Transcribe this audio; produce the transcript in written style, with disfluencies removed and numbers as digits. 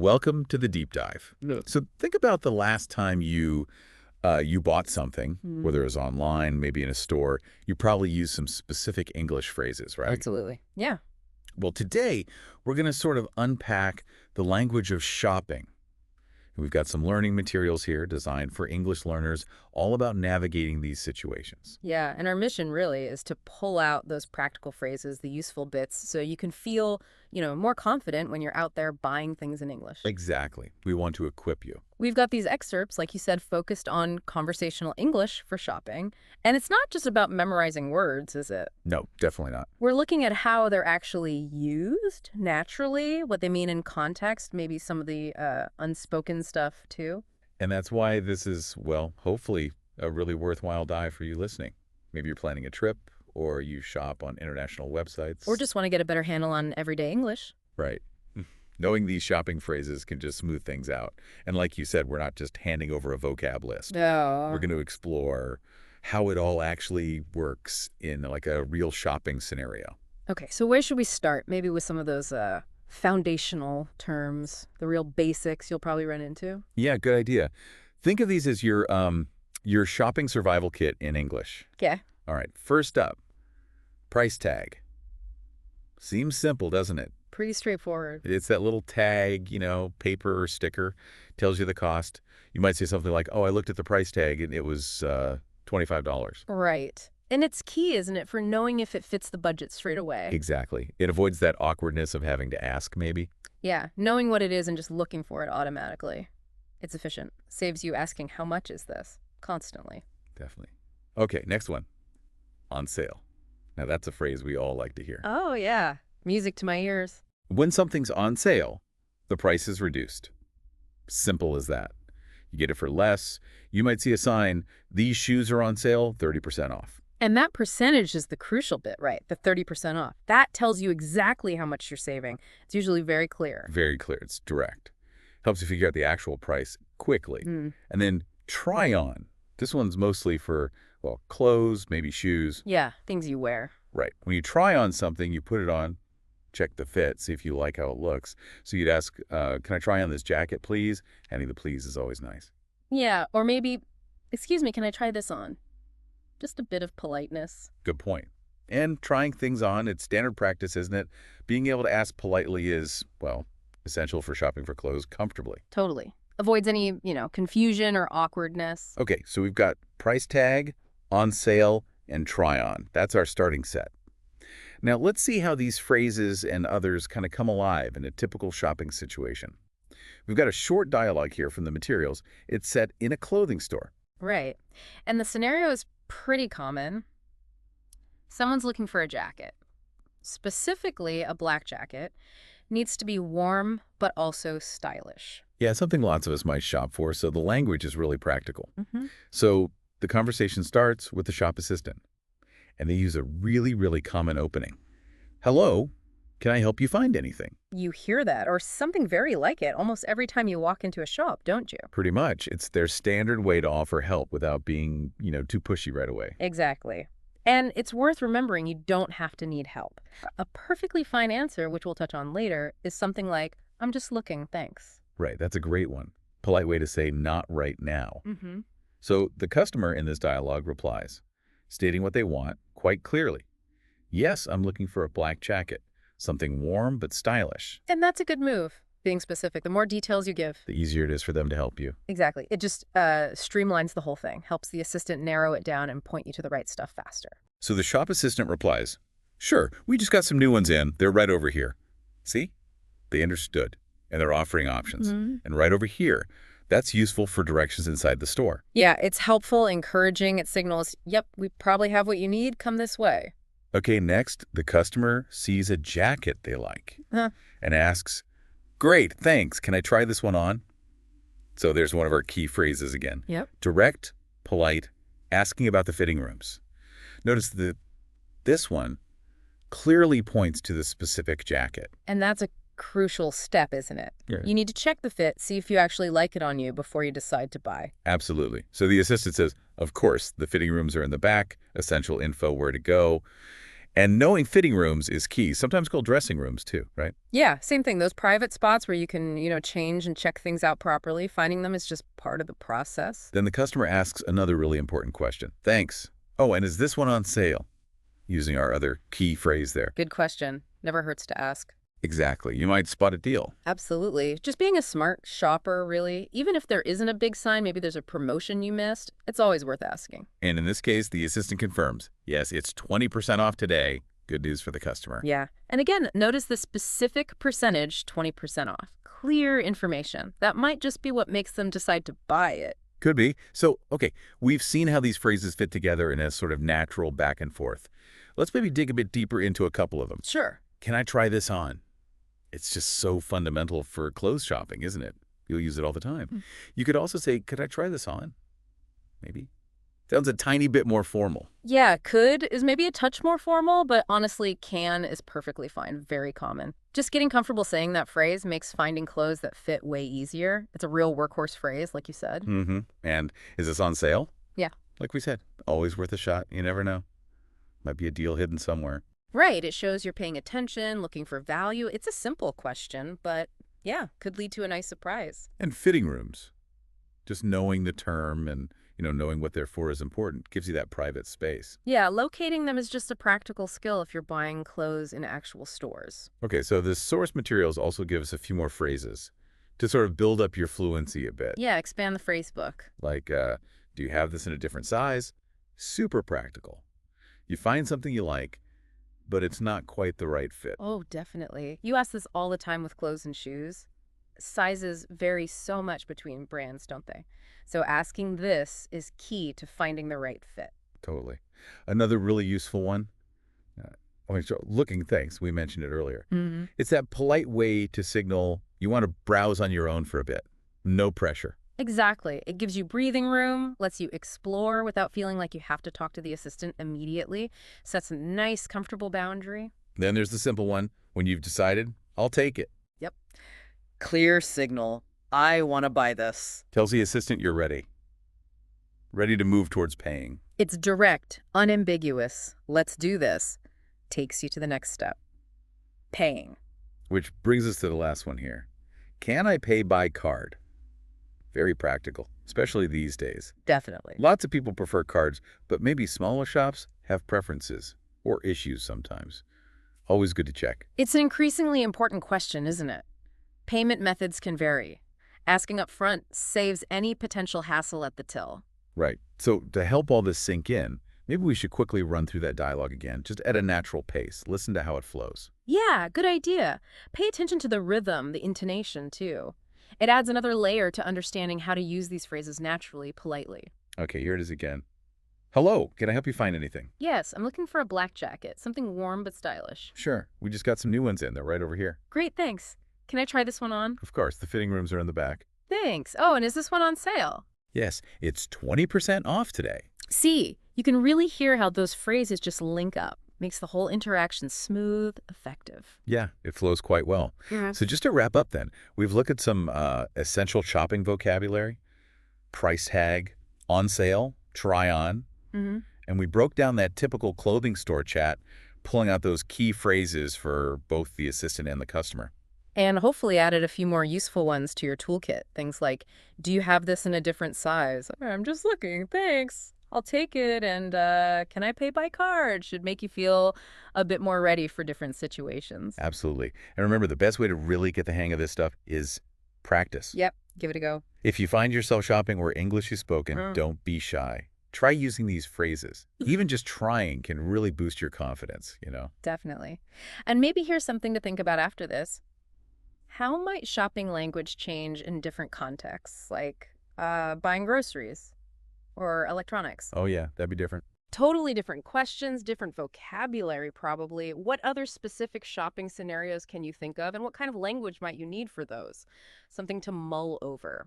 welcome to the deep dive. No. So think about the last time you bought something, Mm. whether it was online, maybe in a store. You probably used some specific English phrases, right? Absolutely. Yeah. Well, today we're going to sort of unpack the language of shopping. We've got some learning materials here designed for English learners, all about navigating these situations. Yeah. And our mission really is to pull out those practical phrases, the useful bits, so you can feel, more confident when you're out there buying things in English. Exactly. We want to equip you. We've got these excerpts, like you said, focused on conversational English for shopping. And it's not just about memorizing words, is it? No, definitely not. We're looking at how they're actually used naturally, what they mean in context, maybe some of the unspoken stuff too. And that's why this is, well, hopefully a really worthwhile dive for you listening. Maybe you're planning a trip or you shop on international websites. Or just want to get a better handle on everyday English. Right. Knowing these shopping phrases can just smooth things out. And like you said, we're not just handing over a vocab list. No. We're going to explore how it all actually works in like a real shopping scenario. Okay, so where should we start? Maybe with some of those foundational terms, the real basics you'll probably run into? Yeah, good idea. Think of these as your shopping survival kit in English. Yeah. All right, first up, price tag. Seems simple, doesn't it? Pretty straightforward. It's that little tag, paper or sticker, tells you the cost. You might say something like, oh, I looked at the price tag and it was $25. Right. And it's key, isn't it, for knowing if it fits the budget straight away? Exactly. It avoids that awkwardness of having to ask, maybe. Yeah, knowing what it is and just looking for it automatically. It's efficient. Saves you asking, how much is this? Constantly. Definitely. Okay, next one. On sale. Now, that's a phrase we all like to hear. Oh, yeah. Music to my ears. When something's on sale, the price is reduced. Simple as that. You get it for less. You might see a sign, these shoes are on sale, 30% off. And that percentage is the crucial bit, right? The 30% off. That tells you exactly how much you're saving. It's usually very clear. Very clear. It's direct. Helps you figure out the actual price quickly. And then try on. This one's mostly for, well, clothes, maybe shoes. Yeah, things you wear. Right. When you try on something, you put it on, check the fit, see if you like how it looks. So you'd ask, can I try on this jacket, please? Adding the please is always nice. Yeah, or maybe, excuse me, can I try this on? Just a bit of politeness. Good point. And trying things on, it's standard practice, isn't it? Being able to ask politely is, well, essential for shopping for clothes comfortably. Totally. Avoids any, confusion or awkwardness. Okay, so we've got price tag, on sale, and try on. That's our starting set. Now, let's see how these phrases and others kind of come alive in a typical shopping situation. We've got a short dialogue here from the materials. It's set in a clothing store. Right. And the scenario is pretty common. Someone's looking for a jacket. Specifically, a black jacket. Needs to be warm, but also stylish. Yeah, something lots of us might shop for, so the language is really practical. Mm-hmm. So the conversation starts with the shop assistant, and they use a really, really common opening. Hello, can I help you find anything? You hear that, or something very like it, almost every time you walk into a shop, don't you? Pretty much. It's their standard way to offer help without being, too pushy right away. Exactly. And it's worth remembering you don't have to need help. A perfectly fine answer, which we'll touch on later, is something like, I'm just looking, thanks. Right, that's a great one. Polite way to say not right now. Mm-hmm. So the customer in this dialogue replies, stating what they want quite clearly. Yes, I'm looking for a black jacket, something warm but stylish. And that's a good move, being specific. The more details you give. The easier it is for them to help you. Exactly. It just streamlines the whole thing, helps the assistant narrow it down and point you to the right stuff faster. So the shop assistant replies, sure, we just got some new ones in. They're right over here. See? They understood, and they're offering options. Mm-hmm. And right over here, that's useful for directions inside the store. Yeah, it's helpful, encouraging. It signals, yep, we probably have what you need. Come this way. Okay, next, the customer sees a jacket they like Huh. and asks, great, thanks. Can I try this one on? So there's one of our key phrases again. Yep. Direct, polite, asking about the fitting rooms. Notice that this one clearly points to the specific jacket. And that's a crucial step, isn't it? Yeah. You need to check the fit, see if you actually like it on you before you decide to buy. Absolutely. So the assistant says, of course, the fitting rooms are in the back, essential info where to go. And knowing fitting rooms is key, sometimes called dressing rooms too, right? Yeah, same thing. Those private spots where you can, change and check things out properly, finding them is just part of the process. Then the customer asks another really important question. Thanks. Oh, and is this one on sale? Using our other key phrase there. Good question. Never hurts to ask. Exactly. You might spot a deal. Absolutely. Just being a smart shopper, really. Even if there isn't a big sign, maybe there's a promotion you missed, it's always worth asking. And in this case, the assistant confirms, yes, it's 20% off today. Good news for the customer. Yeah. And again, notice the specific percentage, 20% off. Clear information. That might just be what makes them decide to buy it. Could be. So, okay, we've seen how these phrases fit together in a sort of natural back and forth. Let's maybe dig a bit deeper into a couple of them. Sure. Can I try this on? It's just so fundamental for clothes shopping, isn't it? You'll use it all the time. You could also say, could I try this on? Maybe. Sounds a tiny bit more formal. Yeah, could is maybe a touch more formal, but honestly, can is perfectly fine. Very common. Just getting comfortable saying that phrase makes finding clothes that fit way easier. It's a real workhorse phrase, like you said. Mm-hmm. And is this on sale? Yeah. Like we said, always worth a shot. You never know. Might be a deal hidden somewhere. Right. It shows you're paying attention, looking for value. It's a simple question, but yeah, could lead to a nice surprise. And fitting rooms. Just knowing the term and, knowing what they're for is important. Gives you that private space. Yeah, locating them is just a practical skill if you're buying clothes in actual stores. Okay, so the source materials also give us a few more phrases to sort of build up your fluency a bit. Yeah, expand the phrase book. Like, do you have this in a different size? Super practical. You find something you like, but it's not quite the right fit. Oh, definitely. You ask this all the time with clothes and shoes. Sizes vary so much between brands, don't they? So asking this is key to finding the right fit. Totally. Another really useful one, looking thanks, we mentioned it earlier. Mm-hmm. It's that polite way to signal you want to browse on your own for a bit. No pressure. Exactly. It gives you breathing room, lets you explore without feeling like you have to talk to the assistant immediately, sets a nice, comfortable boundary. Then there's the simple one. When you've decided, I'll take it. Yep. Clear signal. I want to buy this. Tells the assistant you're ready. Ready to move towards paying. It's direct, unambiguous. Let's do this. Takes you to the next step. Paying. Which brings us to the last one here. Can I pay by card? Very practical, especially these days. Definitely. Lots of people prefer cards, but maybe smaller shops have preferences or issues sometimes. Always good to check. It's an increasingly important question, isn't it? Payment methods can vary. Asking up front saves any potential hassle at the till. Right. So to help all this sink in, maybe we should quickly run through that dialogue again, just at a natural pace. Listen to how it flows. Yeah, good idea. Pay attention to the rhythm, the intonation, too. It adds another layer to understanding how to use these phrases naturally, politely. Okay, here it is again. Hello, can I help you find anything? Yes, I'm looking for a black jacket, something warm but stylish. Sure. We just got some new ones in. They're right over here. Great, thanks. Can I try this one on? Of course, the fitting rooms are in the back. Thanks. Oh, and is this one on sale? Yes, it's 20% off today. See, you can really hear how those phrases just link up. Makes the whole interaction smooth, effective. Yeah, it flows quite well. So just to wrap up then, we've looked at some essential shopping vocabulary, price tag, on sale, try on, and we broke down that typical clothing store chat, pulling out those key phrases for both the assistant and the customer. And hopefully added a few more useful ones to your toolkit. Things like, do you have this in a different size? I'm just looking, thanks. I'll take it, and can I pay by card? Should make you feel a bit more ready for different situations. Absolutely. And remember, the best way to really get the hang of this stuff is practice. Yep, give it a go. If you find yourself shopping where English is spoken, don't be shy. Try using these phrases. Even just trying can really boost your confidence, Definitely. And maybe here's something to think about after this. How might shopping language change in different contexts, like buying groceries or electronics? Oh, yeah, that'd be different. Totally different questions, different vocabulary probably. What other specific shopping scenarios can you think of, and what kind of language might you need for those? Something to mull over.